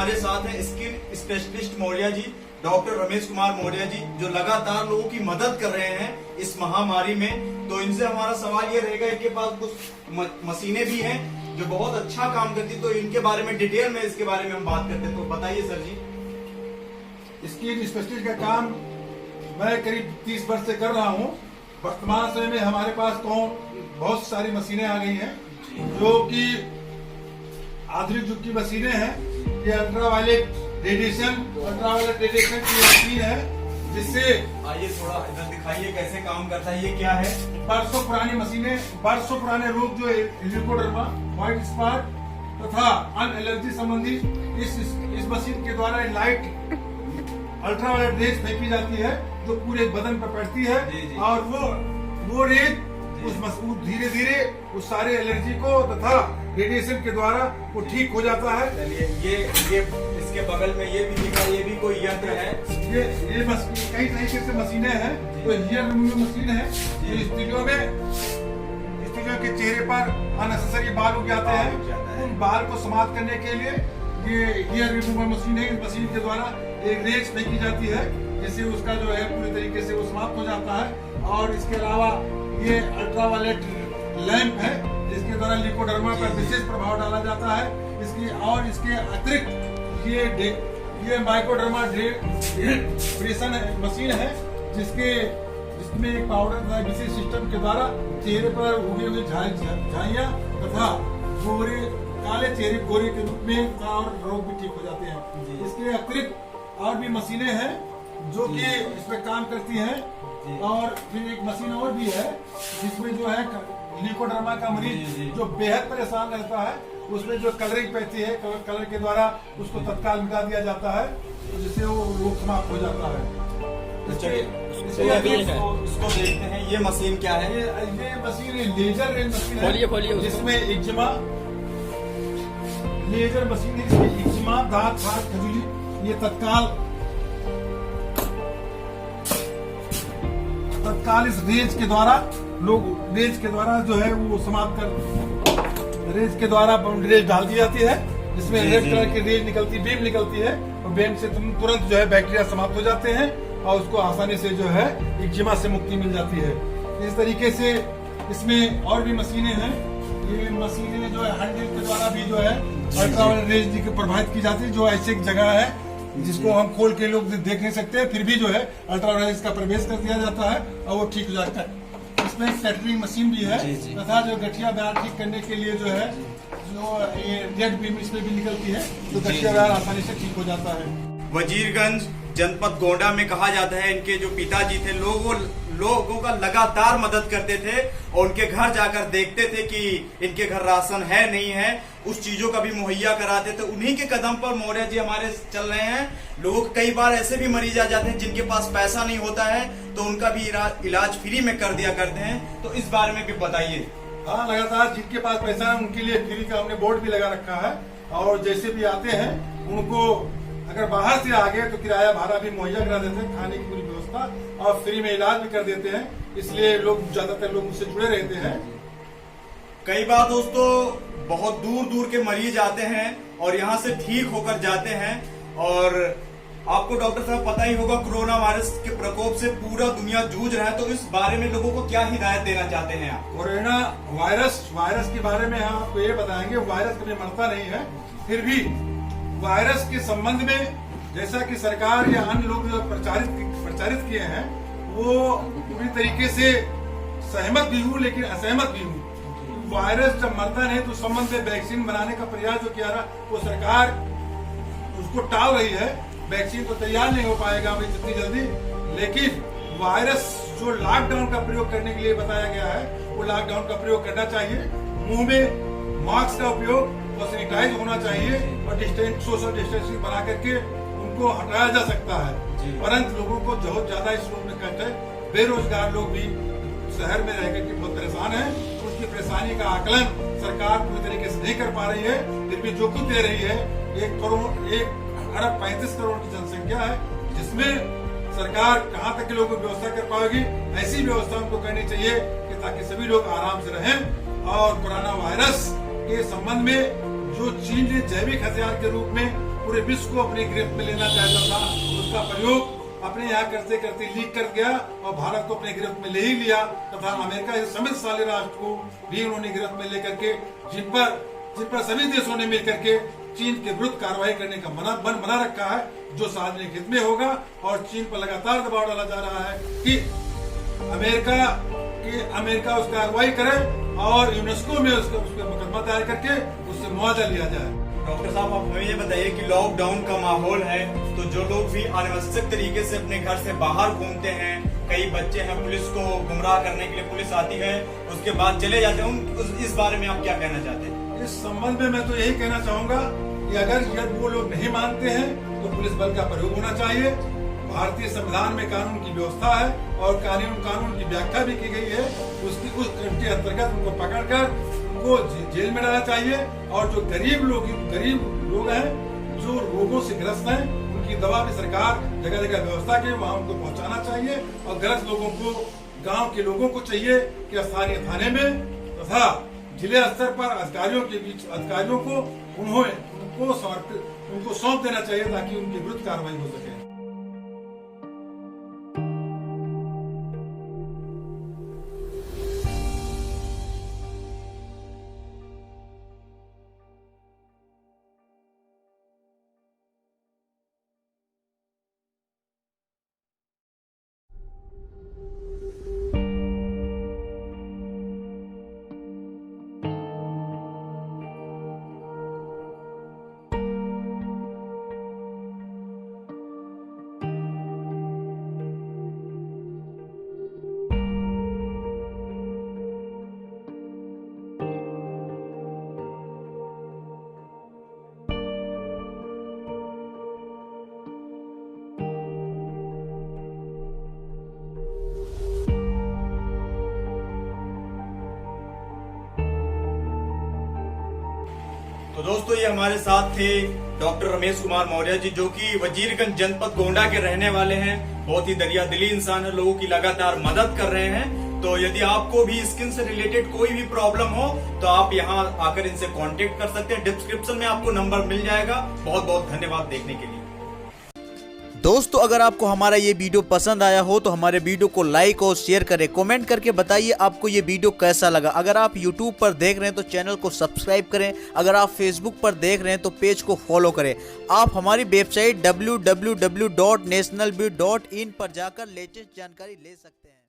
हमारे साथ हैं skin specialist Maurya ji, doctor Ramesh Kumar Maurya ji, जो लगातार लोगों की मदद कर रहे हैं इस महामारी में। तो इनसे हमारा सवाल ये रहेगा, इनके पास कुछ मशीनें भी हैं जो बहुत अच्छा काम करती, तो इनके बारे में डिटेल में इसके बारे में हम बात करते हैं। तो बताइए सर जी। स्किन स्पेशलिस्ट का काम मैं करीब 30 वर्ष से कर रहा हूँ। वर्तमान समय में हमारे पास तो बहुत सारी मशीनें आ गई हैं जो कि आधुनिक युग की मशीनें हैं। ये अल्ट्रावायलेट रेडिएशन की मशीन है, जिससे आइए थोड़ा इधर दिखाइए कैसे काम करता है। ये क्या है? बरसों पुरानी मशीनें, बरसों पुराने रोग जो ल्यूकोडर्मा, व्हाइट स्पॉट तथा अन्य एलर्जी संबंधी इस मशीन के द्वारा लाइट अल्ट्रावायलेट रेज फेंकी जाती है जो पूरे बदन पर पड़ती है। जी। और वो रेज धीरे धीरे उस सारे एलर्जी को तथा रेडिएशन के द्वारा वो ठीक हो जाता है। ये इसके बगल में ये भी दिखा, ये भी कोई यंत्र है। ये कई तरीके से मशीनें हैं। तो हेयर रिमूवल मशीन है जो स्त्रियों के चेहरे पर अननेसेसरी बाल उग जाते हैं, उन बाल को समाप्त करने के लिए ये हेयर रिमूवल मशीन है। इस मशीन के द्वारा एक रेज फेंकी जाती है जिससे उसका जो है पूरी तरीके से वो समाप्त हो जाता है। और इसके अलावा ये अल्ट्रावायलेट लैंप है जिसके द्वारा लिकोडर्मा पर विशेष प्रभाव डाला जाता है। इसके अतिरिक्त ये माइक्रोडर्मा ड्रेनेशन मशीन है जिसमें एक पाउडर तथा विशेष सिस्टम के द्वारा चेहरे पर उगे हुए झाइयां तथा काले चेहरे गोरे के रूप में और रोग भी ठीक हो जाते हैं। इसके अतिरिक्त और भी मशीनें हैं जो कि इसमें काम करती हैं। और फिर एक मशीन और भी है जिसमें जो है लिकोडर्मा का मरीज जो बेहद परेशान रहता है, उसमें जो कलरिंग पैती है, कलर के द्वारा उसको तत्काल मिटा दिया जाता है जिससे वो रोग समाप्त हो जाता है। इसको देखते हैं, ये मशीन क्या है? ये मशीन लेजर रेंज मशीन है जिसमें एक्जिमा लेजर मशीन है। इसमें एक्जिमा, दांत, खाज, खजूली ये तत्काल इस रेंज के द्वारा जो है वो समाप्त कर रेंज के द्वारा रेंज डाल दी जाती है। जिसमें रेड कलर की रेंज निकलती, बीम निकलती है और बीम से तुरंत जो है बैक्टीरिया समाप्त हो जाते हैं और उसको आसानी से जो है एक्जिमा से मुक्ति मिल जाती है। इस तरीके से इसमें और भी मशीनें हैं। ये मशीनें जो है हैंडल के द्वारा भी जो है अल्ट्रावायलेट रेंज की प्रभावित की जाती है, जो ऐसी एक जगह है जिसको हम खोल के लोग देख नहीं सकते, फिर भी जो है अल्ट्रावायलेट का प्रवेश कर दिया जाता है और वो ठीक हो जाता है। इसमें कैटरिंग मशीन भी है तथा जो गठिया व्याध ठीक करने के लिए जो है जो ये रेड बीम इसमें भी निकलती है तो गठिया व्याध आसानी से ठीक हो जाता है। वजीरगंज जनपद गोंडा में कहा जाता है इनके जो पिताजी थे लोगों का लगातार मदद करते थे और उनके घर जाकर देखते थे कि इनके घर राशन है नहीं है, उस चीजों का भी मुहैया कराते थे। उन्हीं के कदम पर मौर्य जी हमारे चल रहे हैं। लोग कई बार ऐसे भी मरीज आ जाते हैं जिनके पास पैसा नहीं होता है तो उनका भी इलाज फ्री में कर दिया करते हैं। तो इस बारे में भी बताइए। हाँ, लगातार जिनके पास पैसा है उनके लिए फ्री का हमने बोर्ड भी लगा रखा है और जैसे भी आते हैं उनको अगर बाहर से आ गए तो किराया भाड़ा भी मुहैया करा देते हैं, खाने की पूरी व्यवस्था और फ्री में इलाज भी कर देते हैं। इसलिए लोग ज्यादातर लोग मुझसे जुड़े रहते हैं। कई बार दोस्तों बहुत दूर दूर के मरीज आते हैं और यहाँ से ठीक होकर जाते हैं। और आपको डॉक्टर साहब पता ही होगा कोरोना वायरस के प्रकोप से पूरा दुनिया जूझ रहा है, तो इस बारे में लोगों को क्या हिदायत देना चाहते हैं आप? कोरोना वायरस के बारे में हम आपको ये बताएंगे, वायरस कभी मरता नहीं है। फिर भी वायरस के संबंध में जैसा कि सरकार या अन्य लोग जो प्रचारित किए हैं वो पूरी तरीके से सहमत भी हूँ लेकिन असहमत भी हूँ। वायरस जब मरता नहीं तो उस संबंध में वैक्सीन बनाने का प्रयास जो किया रहा वो सरकार उसको टाल रही है। वैक्सीन तो तैयार नहीं हो पाएगा अभी जितनी जल्दी, लेकिन वायरस जो लॉकडाउन का प्रयोग करने के लिए बताया गया है वो लॉकडाउन का प्रयोग करना चाहिए। मुंह में मास्क का उपयोग और सैनिटाइज होना चाहिए और सोशल डिस्टेंसिंग बना करके उनको हटाया जा सकता है। परंतु लोगों को बहुत ज्यादा इस रोग में कष्ट है। बेरोजगार लोग भी शहर में रह करके बहुत परेशान है। उसकी परेशानी का आकलन सरकार पूरी तरीके से नहीं कर पा रही है। फिर भी जो कुछ दे रही है 1,35 करोड़ की जनसंख्या है जिसमें सरकार कहाँ तक के लोगों की व्यवस्था कर पाएगी। ऐसी व्यवस्था उनको करनी चाहिए कि ताकि सभी लोग आराम से रहें। और कोरोना वायरस के संबंध में जो चीन ने जैविक हथियार के रूप में पूरे विश्व को अपनी गिरफ्त में लेना चाहता था, उसका प्रयोग अपने यहाँ करते करते लीक कर गया और भारत को अपने गिरफ्त में ले ही लिया तथा अमेरिका के समृद्धशाली राष्ट्र को भी उन्होंने गिरफ्त में लेकर के जिन पर सभी देशों ने मिलकर के चीन के विरुद्ध कार्रवाई करने का मन बना रखा है, जो सार्वजनिक हित में होगा। और चीन पर लगातार दबाव डाला जा रहा है कि अमेरिका उस कार्रवाई करे और यूनेस्को में उस पर मुकदमा दायर करके उससे मुआवजा लिया जाए। डॉक्टर साहब, आप हमें ये बताइए कि लॉकडाउन का माहौल है, तो जो लोग भी अनावश्यक तरीके से अपने घर से बाहर घूमते हैं, कई बच्चे हैं, पुलिस को गुमराह करने के लिए पुलिस आती है, उसके बाद चले जाते हैं, इस बारे में आप क्या कहना चाहते हैं? इस संबंध में मैं तो यही कहना चाहूंगा कि अगर वो लोग नहीं मानते हैं तो पुलिस बल का प्रयोग होना चाहिए। भारतीय संविधान में कानून की व्यवस्था है और कानून की व्याख्या भी की गई है, उस के अंतर्गत उनको पकड़कर उनको जेल में डालना चाहिए। और जो गरीब लोग हैं, जो रोगों से ग्रस्त हैं, उनकी दवा भी सरकार जगह जगह व्यवस्था के वहाँ उनको पहुँचाना चाहिए। और गलत लोगों को, गाँव के लोगों को चाहिए कि स्थानीय थाने में तथा जिले स्तर पर अधिकारियों को उनको सौंप देना चाहिए ताकि उनके विरुद्ध कार्रवाई हो सके। तो दोस्तों, ये हमारे साथ थे डॉक्टर रमेश कुमार मौर्य जी, जो कि वजीरगंज जनपद गोंडा के रहने वाले हैं। बहुत ही दरिया दिली इंसान है, लोगों की लगातार मदद कर रहे हैं। तो यदि आपको भी स्किन से रिलेटेड कोई भी प्रॉब्लम हो तो आप यहाँ आकर इनसे कांटेक्ट कर सकते हैं। डिस्क्रिप्शन में आपको नंबर मिल जाएगा। बहुत बहुत धन्यवाद देखने के लिए। दोस्तों, अगर आपको हमारा ये वीडियो पसंद आया हो तो हमारे वीडियो को लाइक और शेयर करें। कमेंट करके बताइए आपको ये वीडियो कैसा लगा। अगर आप YouTube पर देख रहे हैं तो चैनल को सब्सक्राइब करें। अगर आप Facebook पर देख रहे हैं तो पेज को फॉलो करें। आप हमारी वेबसाइट www.nationalview.in पर जाकर लेटेस्ट जानकारी ले सकते हैं।